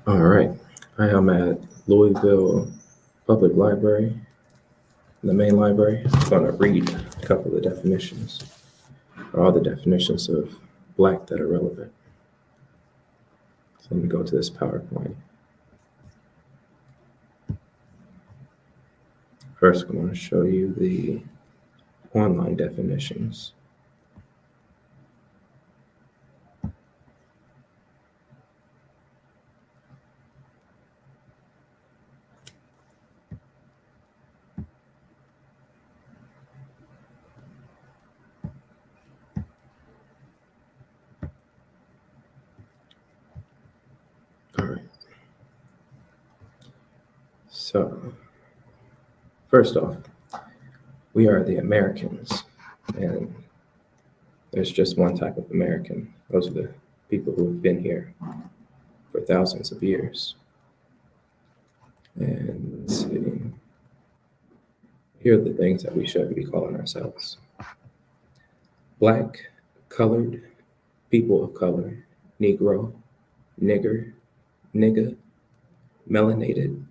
All right. I am at Louisville Public Library, the main library. I'm going to read a couple of definitions, or all the definitions of Black that are relevant. So let me go to this PowerPoint. First, I'm going to show you the online definitions. All right. So, first off, we are the Americans, and there's just one type of American. Those are the people who have been here for thousands of years. And let's see. Here are the things that we should be calling ourselves: Black, colored, people of color, Negro, nigger, nigga, melanated,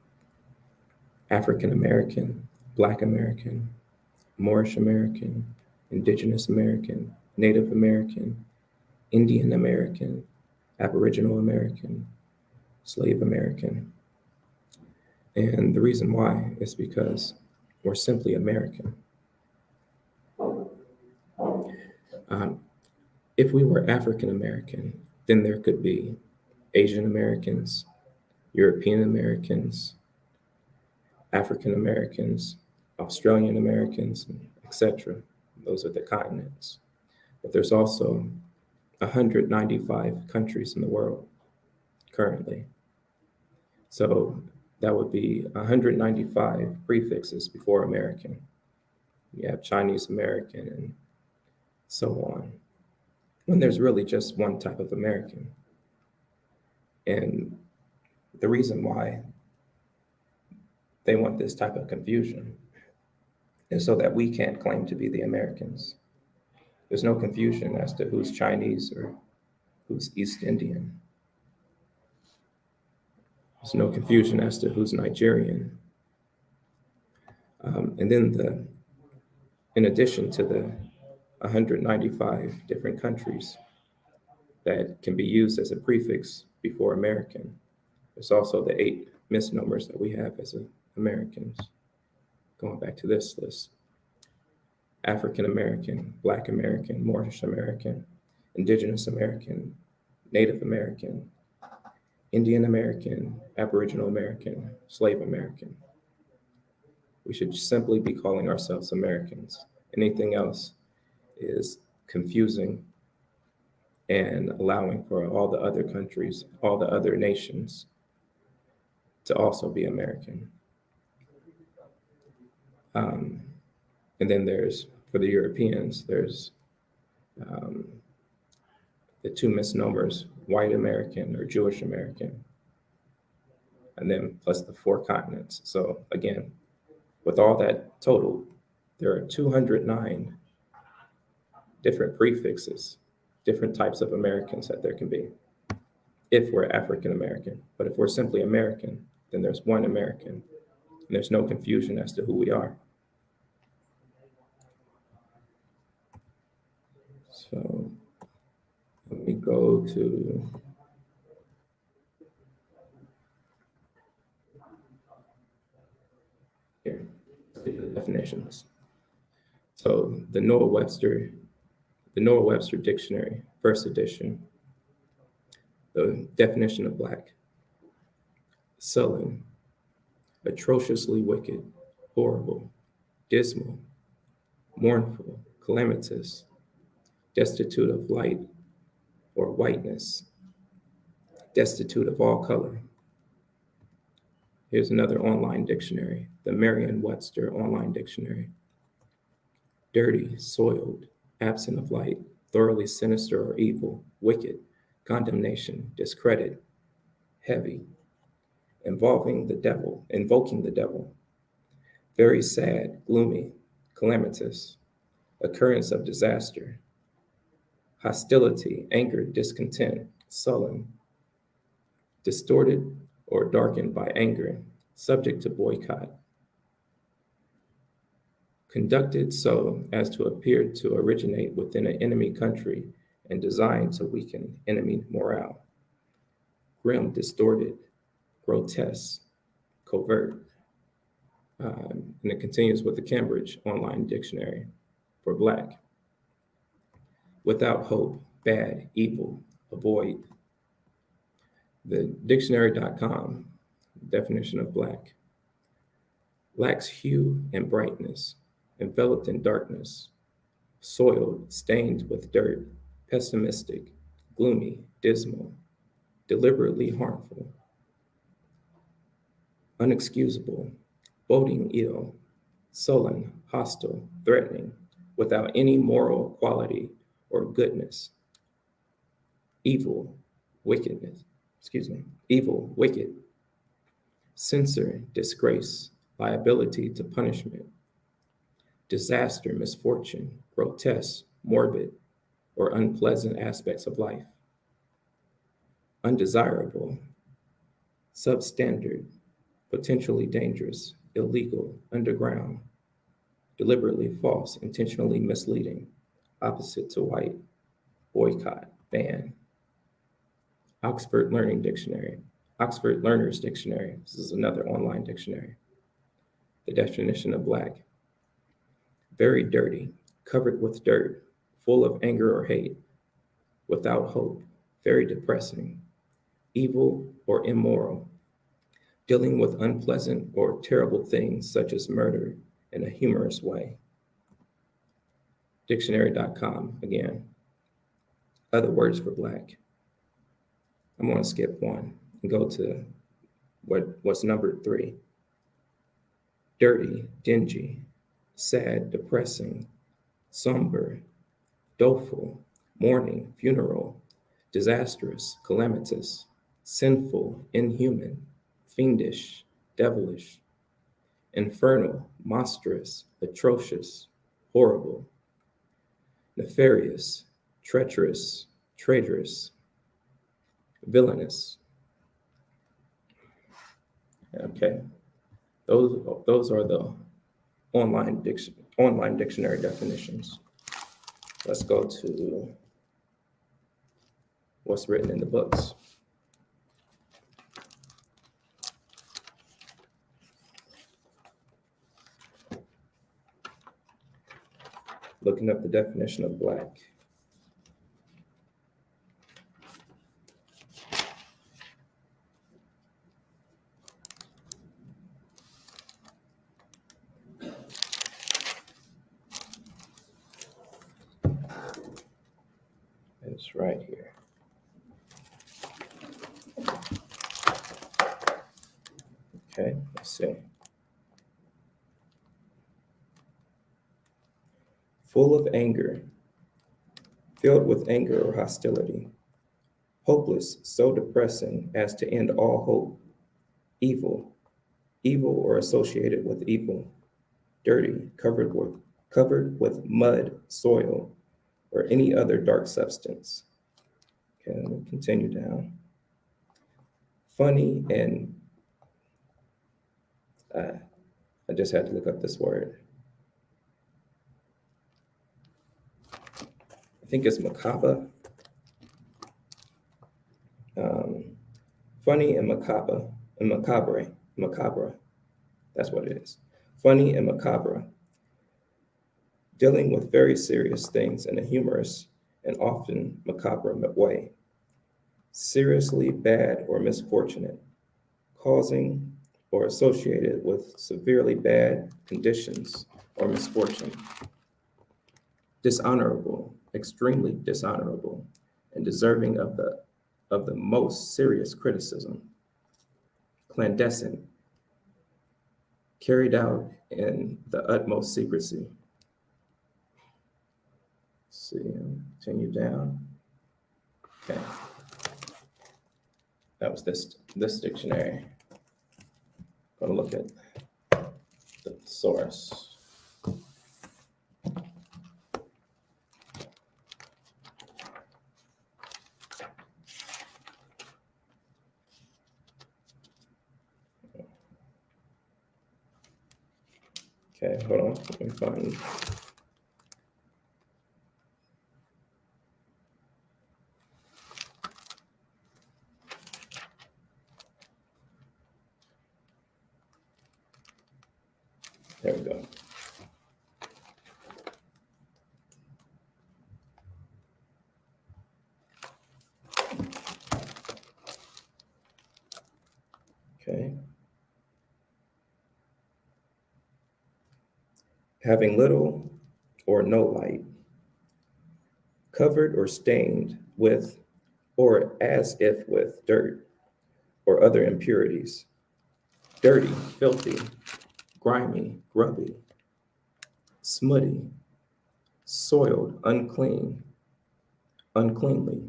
African American, Black American, Moorish American, Indigenous American, Native American, Indian American, Aboriginal American, Slave American. And the reason why is because we're simply American. If we were African American, then there could be Asian Americans, European Americans, African Americans, Australian Americans, etc. Those are the continents. But there's also 195 countries in the world currently. So that would be 195 prefixes before American. You have Chinese American and so on, when there's really just one type of American. And the reason why they want this type of confusion is so that we can't claim to be the Americans. There's no confusion as to who's Chinese or who's East Indian. There's no confusion as to who's Nigerian. And then in addition to the 195 different countries that can be used as a prefix before American, there's also the 8 misnomers that we have as Americans. Going back to this list: African American, Black American, Moorish American, Indigenous American, Native American, Indian American, Aboriginal American, Slave American. We should simply be calling ourselves Americans. Anything else is confusing and allowing for all the other countries, all the other nations to also be American. And then there's, for the Europeans, there's the 2 misnomers: white American or Jewish American, and then plus the 4 continents. So again, with all that total, there are 209 different prefixes, different types of Americans that there can be if we're African American. But if we're simply American, then there's one American, and there's no confusion as to who we are. So let me go to here, the definitions. So the Noah Webster Dictionary, first edition, the definition of Black: sullen, atrociously wicked, horrible, dismal, mournful, calamitous, destitute of light or whiteness, destitute of all color. Here's another online dictionary, the Merriam-Webster Online Dictionary: dirty, soiled, absent of light, thoroughly sinister or evil, wicked, condemnation, discredit, heavy, invoking the devil, very sad, gloomy, calamitous, occurrence of disaster, hostility, anger, discontent, sullen, distorted or darkened by anger, subject to boycott, conducted so as to appear to originate within an enemy country and designed to weaken enemy morale, grim, distorted, grotesque, covert. And it continues with the Cambridge Online Dictionary for Black. Without hope, bad, evil, avoid. The dictionary.com definition of Black: lacks hue and brightness, enveloped in darkness, soiled, stained with dirt, pessimistic, gloomy, dismal, deliberately harmful, unexcusable, boding ill, sullen, hostile, threatening, without any moral quality or goodness, evil, wickedness, evil, wicked, censor, disgrace, liability to punishment, disaster, misfortune, grotesque, morbid, or unpleasant aspects of life, undesirable, substandard, potentially dangerous, illegal, underground, deliberately false, intentionally misleading, opposite to white, boycott, ban. Oxford Learning Dictionary, Oxford Learners Dictionary. This is another online dictionary. The definition of Black: very dirty, covered with dirt, full of anger or hate, without hope, very depressing, evil or immoral, dealing with unpleasant or terrible things such as murder in a humorous way. Dictionary.com again. Other words for Black. I'm going to skip one and go to what's numbered 3. Dirty, dingy, sad, depressing, somber, doleful, mourning, funeral, disastrous, calamitous, sinful, inhuman, fiendish, devilish, infernal, monstrous, atrocious, horrible, nefarious, treacherous, traitorous, villainous. Okay, those are the online dictionary definitions. Let's go to what's written in the books. Looking up the definition of Black. It's right here. Okay, let's see. Full of anger, filled with anger or hostility, hopeless, so depressing as to end all hope, evil or associated with evil, dirty, covered with mud, soil, or any other dark substance. Okay, let me continue down. Funny and I just had to look up this word. I think it's macabre. Funny and macabre. That's what it is. Funny and macabre. Dealing with very serious things in a humorous and often macabre way. Seriously bad or misfortunate, causing or associated with severely bad conditions or misfortune. Dishonorable, extremely dishonorable, and deserving of the most serious criticism. Clandestine, carried out in the utmost secrecy. Let's see, continue down. Okay. That was this dictionary. I'm gonna look at the source. Okay, hold on. Let me find. There we go. Okay. Having little or no light, covered or stained with, or as if with dirt or other impurities, dirty, filthy, grimy, grubby, smutty, soiled, unclean, uncleanly,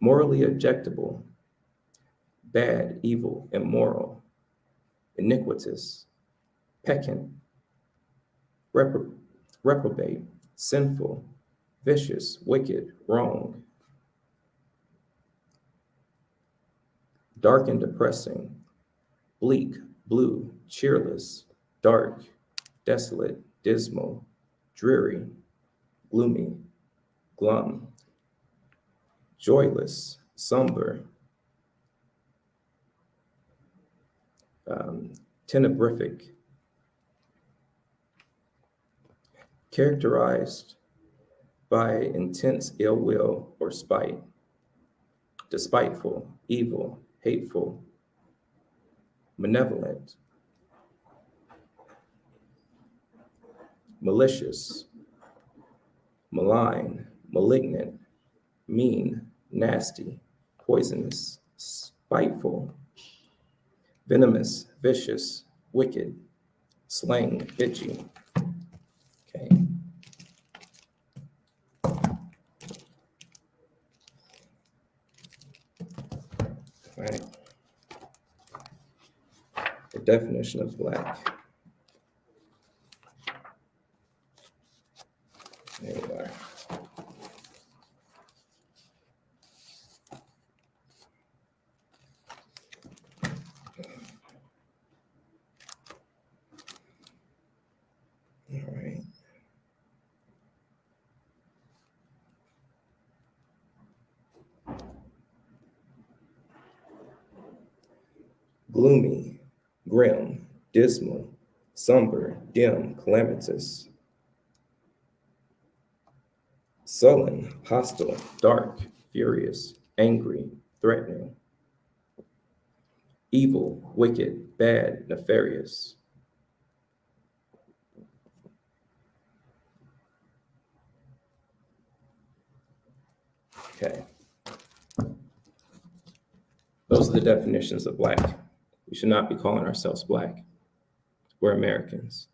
morally objectable, bad, evil, immoral, iniquitous, peccant, reprobate, sinful, vicious, wicked, wrong, dark and depressing, bleak, blue, cheerless, dark, desolate, dismal, dreary, gloomy, glum, joyless, somber, tenebrific, characterized by intense ill will or spite, despiteful, evil, hateful, malevolent, malicious, malign, malignant, mean, nasty, poisonous, spiteful, venomous, vicious, wicked, slang, itchy. Okay. All right. The definition of black. There we are. All right. Gloomy, grim, dismal, somber, dim, calamitous, sullen, hostile, dark, furious, angry, threatening, evil, wicked, bad, nefarious. Okay. Those are the definitions of black. We should not be calling ourselves black. We're Americans.